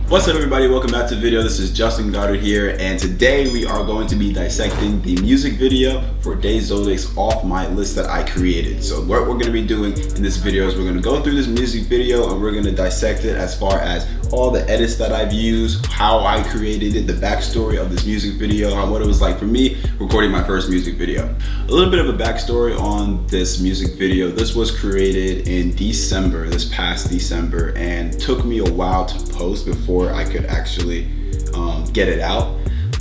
What's up everybody, welcome back to the video. This is Justin Goddard here, and today we are going to be dissecting the music video for Goddard's Off My List that I created. So what we're going to be doing in this video is we're going to go through this music video and we're going to dissect it as far as all the edits that I've used, how I created it, the backstory of this music video, and what it was like for me recording my first music video. A little bit of a backstory on this music video. This was created in December, this past December, and took me a while to post before I could actually get it out.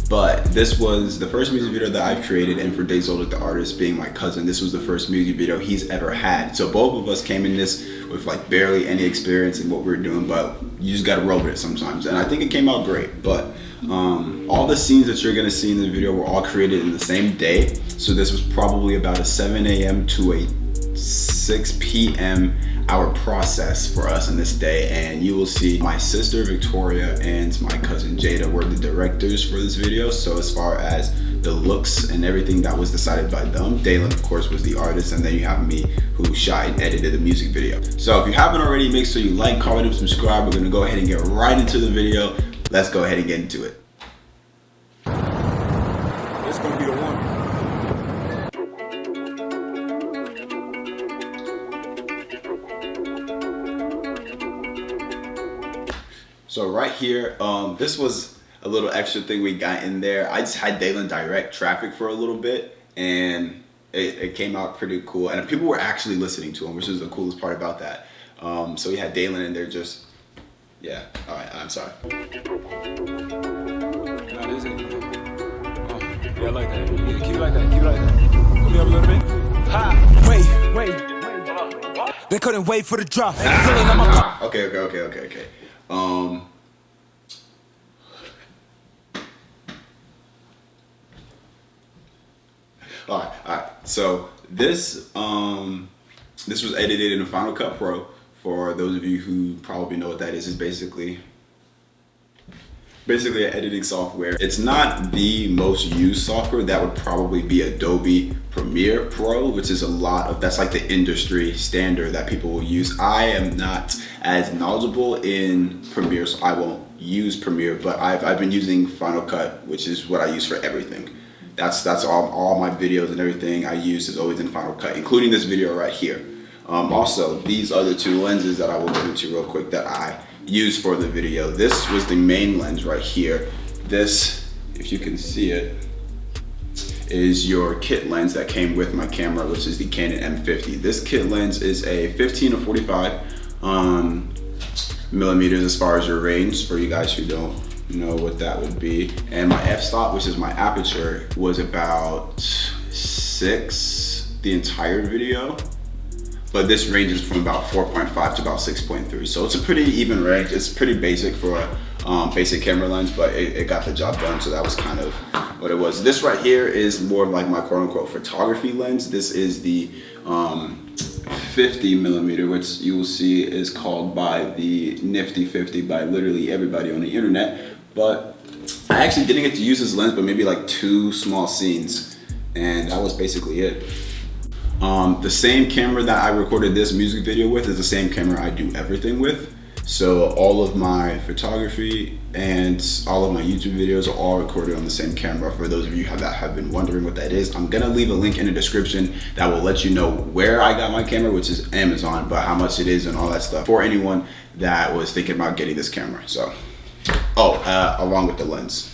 But this was the first music video that I've created, and for Goddard, the artist, being my cousin, this was the first music video he's ever had. So both of us came in this with like barely any experience in what we were doing, but you just gotta roll with it sometimes. And I think it came out great. But all the scenes that you're gonna see in the video were all created in the same day. So this was probably about a 7 a.m. to a 6 p.m. our process for us in this day. And you will see my sister Victoria and my cousin Jada were the directors for this video. So as far as the looks and everything, that was decided by them. Dalen, of course, was the artist, and then you have me who shot and edited the music video. So if you haven't already, make sure you like, comment, and subscribe. We're gonna go ahead and get right into the video. Let's go ahead and get into it. It's gonna be the one. So right here, this was a little extra thing we got in there. I just had Dalen direct traffic for a little bit, and it came out pretty cool. And people were actually listening to him, which is the coolest part about that. So we had Dalen in there just, yeah, all right, I'm sorry. Nah, this ain't good. Oh, yeah, I like that. Yeah, keep it like that, keep it like that. Put me up a little bit. Ha! Wait. They couldn't wait for the drop. Okay. All right. So this was edited in Final Cut Pro. For those of you who probably know what that is basically an editing software. It's not the most used software. That would probably be Adobe Premiere Pro, which is that's like the industry standard that people will use. I am not as knowledgeable in Premiere, so I won't use Premiere, but I've been using Final Cut, which is what I use for everything. That's all my videos and everything I use is always in Final Cut, including this video right here. Also, these other two lenses that I will get into real quick that I used for the video. This was the main lens right here. This, if you can see it, is your kit lens that came with my camera, which is the Canon M50. This kit lens is a 15 to 45 millimeters as far as your range, for you guys who don't know what that would be. And my f-stop, which is my aperture, was about 6 the entire video. But this ranges from about 4.5 to about 6.3. So it's a pretty even range. It's pretty basic for a basic camera lens, but it got the job done. So that was kind of what it was. This right here is more of like my quote unquote photography lens. This is the 50 millimeter, which you will see is called by the Nifty 50 by literally everybody on the internet. But I actually didn't get to use this lens, but maybe like 2 small scenes. And that was basically it. The same camera that I recorded this music video with is the same camera I do everything with. So all of my photography and all of my YouTube videos are all recorded on the same camera. For those of you that have been wondering what that is, I'm gonna leave a link in the description that will let you know where I got my camera, which is Amazon, but how much it is and all that stuff for anyone that was thinking about getting this camera. So, along with the lens.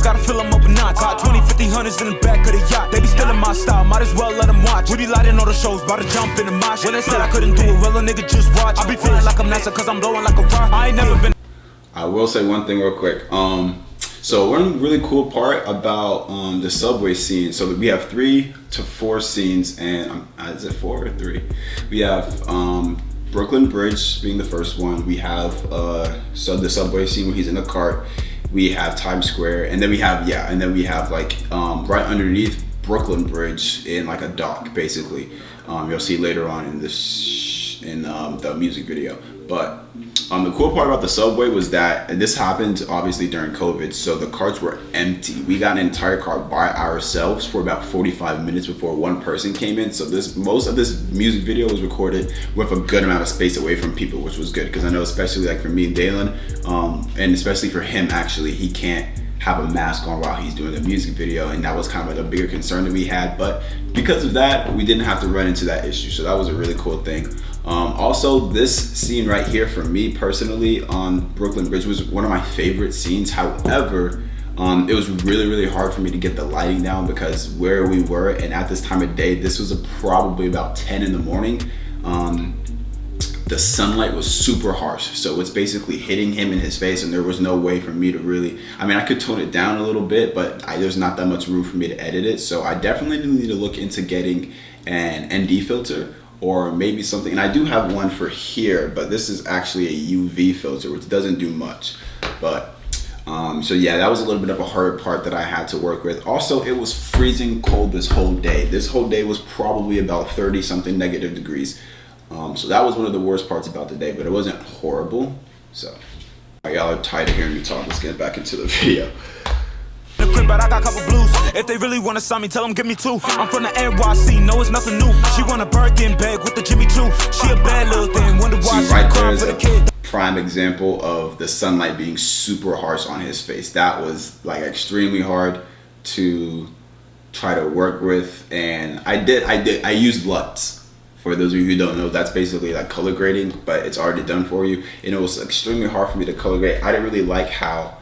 Gotta fill them up a notch. 20, 50, hundreds in the back of the yacht. They be stealing my style, might as well let them watch. We be lighting all the shows, about to jump in the mosh. When they said I couldn't do it, well a nigga just watch. I be feeling like I'm NASA cause I'm blowing like a rock. I ain't never been. I will say one thing real quick. So one really cool part about the subway scene. So we have 3 to 4 scenes, and is it 4 or 3? We have Brooklyn Bridge being the first one. We have the subway scene where he's in a cart. We have Times Square, and then we have like right underneath Brooklyn Bridge in like a dock, basically. You'll see later on in the music video. But the cool part about the subway was that, and this happened obviously during COVID, so the carts were empty. We got an entire cart by ourselves for about 45 minutes before one person came in. So most of this music video was recorded with a good amount of space away from people, which was good, because I know especially like for me and Dalen, and especially for him actually, he can't have a mask on while he's doing a music video, and that was kind of like a bigger concern that we had. But because of that, we didn't have to run into that issue, so that was a really cool thing. Also, this scene right here for me personally on Brooklyn Bridge was one of my favorite scenes. However, it was really hard for me to get the lighting down because where we were, and at this time of day, this was probably about 10 in the morning. The sunlight was super harsh, so it's basically hitting him in his face, and there was no way for me to really, I mean, I could tone it down a little bit, but there's not that much room for me to edit it. So I definitely need to look into getting an ND filter, or maybe something, and I do have one for here, but this is actually a UV filter, which doesn't do much. But so yeah, that was a little bit of a hard part that I had to work with. Also, it was freezing cold this whole day. This whole day was probably about 30 something negative degrees. So that was one of the worst parts about the day, but it wasn't horrible. So y'all are tired of hearing me talk. Let's get back into the video. But I got a couple blues. If they really wanna sign me, tell them give me two. I'm from the NYC, no, it's nothing new. She want a Birkin bag with the Jimmy Choo. She a bad little thing, wonder why she right crying for the kid. Prime example of the sunlight being super harsh on his face. That was like extremely hard to try to work with, and I used LUTs. For those of you who don't know, that's basically like color grading, but it's already done for you, and it was extremely hard for me to color grade. I didn't really like how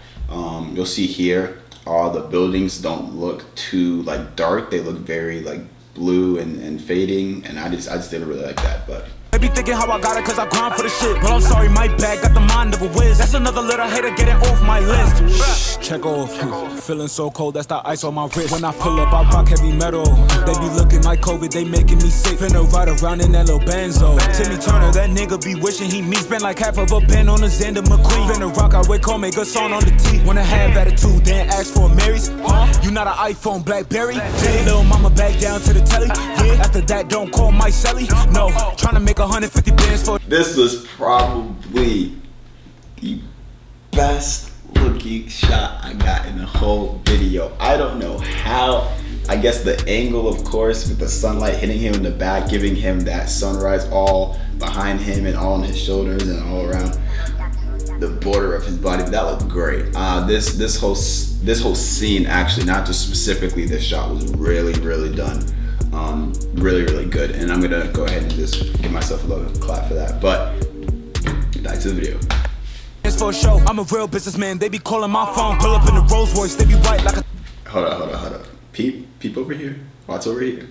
you'll see here, all the buildings don't look too like dark. They look very like blue and fading, and I just didn't really like that. But They be thinking how I got it cause I grind for the shit. But I'm sorry, my bag got the mind of a whiz. That's another little hater getting off my list. Check off, feeling so cold, that's the ice on my wrist. When I pull up, I rock heavy metal. They be looking like COVID, they making me sick. Finna ride around in that little Benzo. Timmy Turner, that nigga be wishing he me. Spend like half of a pen on a Xander McQueen. Finna rock out with Cole, make a song on the T. Wanna have attitude, then ask for a Mary's. You not an iPhone, Blackberry. Hey, little mama back down to the telly. Yeah, after that, don't call my celly. No, tryna make 150 bands for. This was probably the best looking shot I got in the whole video. I don't know how. I guess the angle, of course, with the sunlight hitting him in the back, giving him that sunrise all behind him and all on his shoulders and all around the border of his body. That looked great. This whole scene, actually, not just specifically this shot, was really done. Really good, and I'm gonna go ahead and just give myself a little clap for that. But back to the video. For a show, I'm a real businessman. They be calling my phone, pull up in the Rolls Royce. They be white like a. Hold up. Peep over here. Watch over here.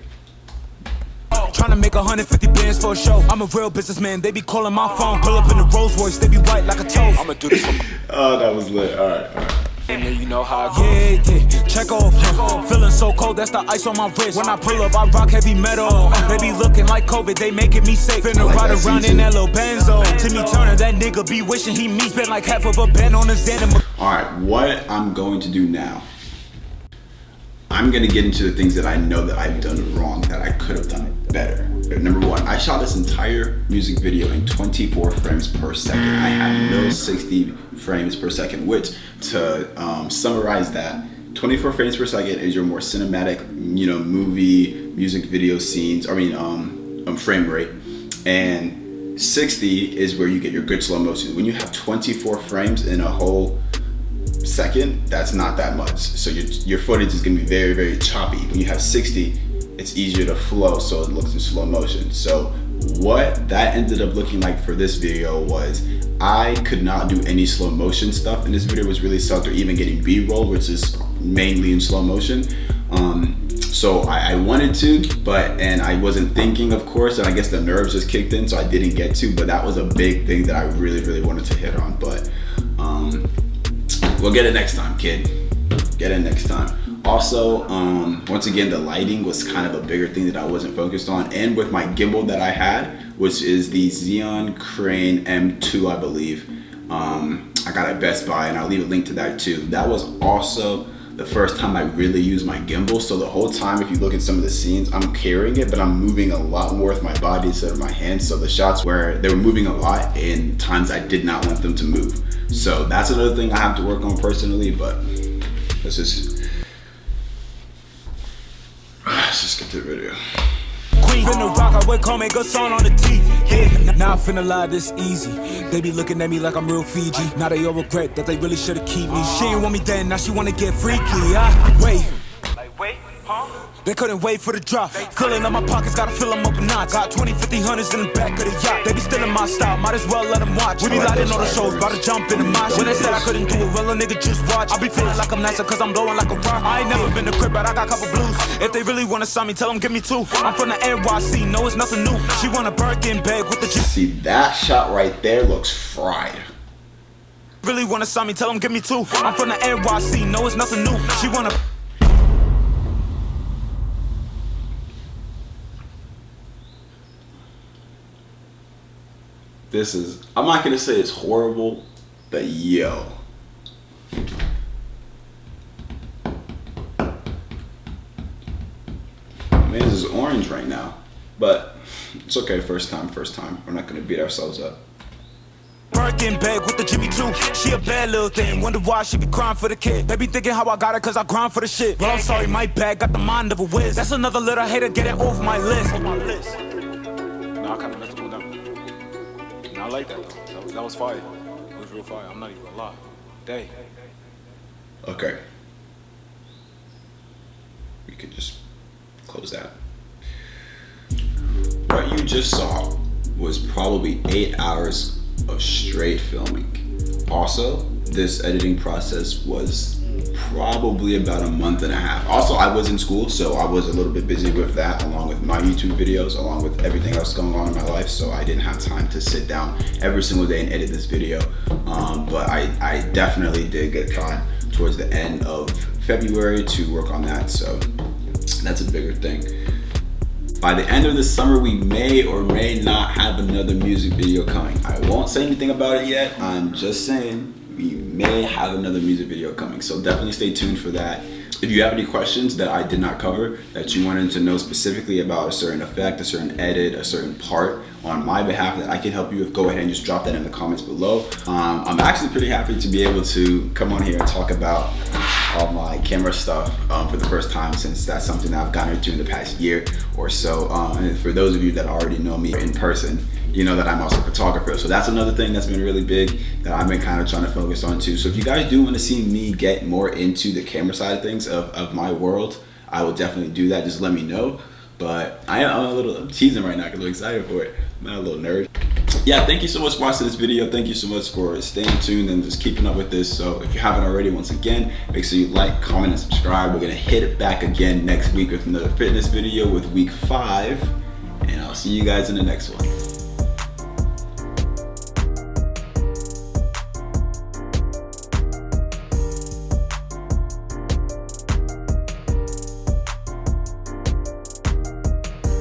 Trying to make 150 bands for a show. I'm a real businessman. They be calling my phone, pull up in the Rolls Royce. They be white like a toast. I'ma do this for. Oh, that was lit. All right. You know how I go. Yeah. Check off. Feeling so cold, that's the ice on my wrist. When I pull up, I rock heavy metal. They be looking like COVID, they making me sick. Finna ride around in that little Benzo. Timmy Turner, that nigga be wishing he me. Spent like half of a pen on a Xander. Alright, what I'm going to do now, I'm gonna get into the things that I know that I've done wrong, that I could have done better. Number one, I shot this entire music video in 24 frames per second. I had no 60 frames per second, which, to summarize that, 24 frames per second is your more cinematic, movie, music video scenes, frame rate. And 60 is where you get your good slow motion. When you have 24 frames in a whole second, that's not that much. So your footage is gonna be very choppy. When you have 60, it's easier to flow, so it looks in slow motion. So what that ended up looking like for this video was I could not do any slow motion stuff, and this video was really sucked, or even getting B-roll, which is mainly in slow motion. So I wanted to, and I wasn't thinking, of course, and I guess the nerves just kicked in, so I didn't get to, but that was a big thing that I really wanted to hit on. But we'll get it next time, kid. Get it next time. Also, once again, the lighting was kind of a bigger thing that I wasn't focused on. And with my gimbal that I had, which is the Xeon Crane M2, I believe, I got at Best Buy, and I'll leave a link to that too. That was also the first time I really used my gimbal. So the whole time, if you look at some of the scenes, I'm carrying it, but I'm moving a lot more with my body instead of my hands. So the shots where they were moving a lot in times I did not want them to move. So that's another thing I have to work on personally, but let's just get to the video. Queen finna rock, I would call me good song on the T. Yeah, now I finna lie this easy. They be looking at me like I'm real Fiji. Now they all regret that they really should've keep me. She ain't want me then, now she wanna get freaky. Wait, huh? They couldn't wait for the drop. Filling up my pockets, gotta fill them up a notch. Got 20, 50, hundreds in the back of the yacht. They be stealing my style, might as well let them watch. We be lighting all the shows, about to jump in the mosh. When they said I couldn't do it, well a nigga just watch. I be feeling like I'm nicer cause I'm blowing like a rock. I ain't never been to crib, but I got a couple blues. If they really wanna sign me, tell them give me 2. I'm from the NYC, no it's nothing new. She want a Birkin bag with the See, that shot right there looks fried. Really wanna sign me, tell them give me 2. I'm from the NYC, no it's nothing new. She wanna This is, I'm not gonna say it's horrible, but yo. Man, this is orange right now, but it's okay, first time. We're not gonna beat ourselves up. Birkin bag with the Jimmy too. She a bad little thing. Wonder why she be crying for the kid. They be thinking how I got it cause I grind for the shit. Well, I'm sorry, my bag got the mind of a whiz. That's another little hater, get it off my list. Nah, I kind of messed with them. Nah, I like that though. That was fire. It was real fire. I'm not even gonna lie. Day. Okay. We could just close that. What you just saw was probably 8 hours of straight filming. Also, this editing process was probably about a month and a half. Also, I was in school, so I was a little bit busy with that, along with my YouTube videos, along with everything else going on in my life, so I didn't have time to sit down every single day and edit this video. But I definitely did get time towards the end of February to work on that, so that's a bigger thing. By the end of the summer, we may or may not have another music video coming. I won't say anything about it yet. I'm just saying we may have another music video coming. So definitely stay tuned for that. If you have any questions that I did not cover, that you wanted to know specifically about a certain effect, a certain edit, a certain part on my behalf that I can help you with, go ahead and just drop that in the comments below. I'm actually pretty happy to be able to come on here and talk about all my camera stuff for the first time, since that's something that I've gotten into in the past year or so. And for those of you that already know me in person, you know that I'm also a photographer. So that's another thing that's been really big that I've been kind of trying to focus on too. So if you guys do want to see me get more into the camera side of things of my world, I will definitely do that. Just let me know. But I'm teasing right now because I'm excited for it. I'm a little nerd. Yeah, thank you so much for watching this video. Thank you so much for staying tuned and just keeping up with this. So if you haven't already, once again, make sure you like, comment, and subscribe. We're gonna hit it back again next week with another fitness video with week 5. And I'll see you guys in the next one.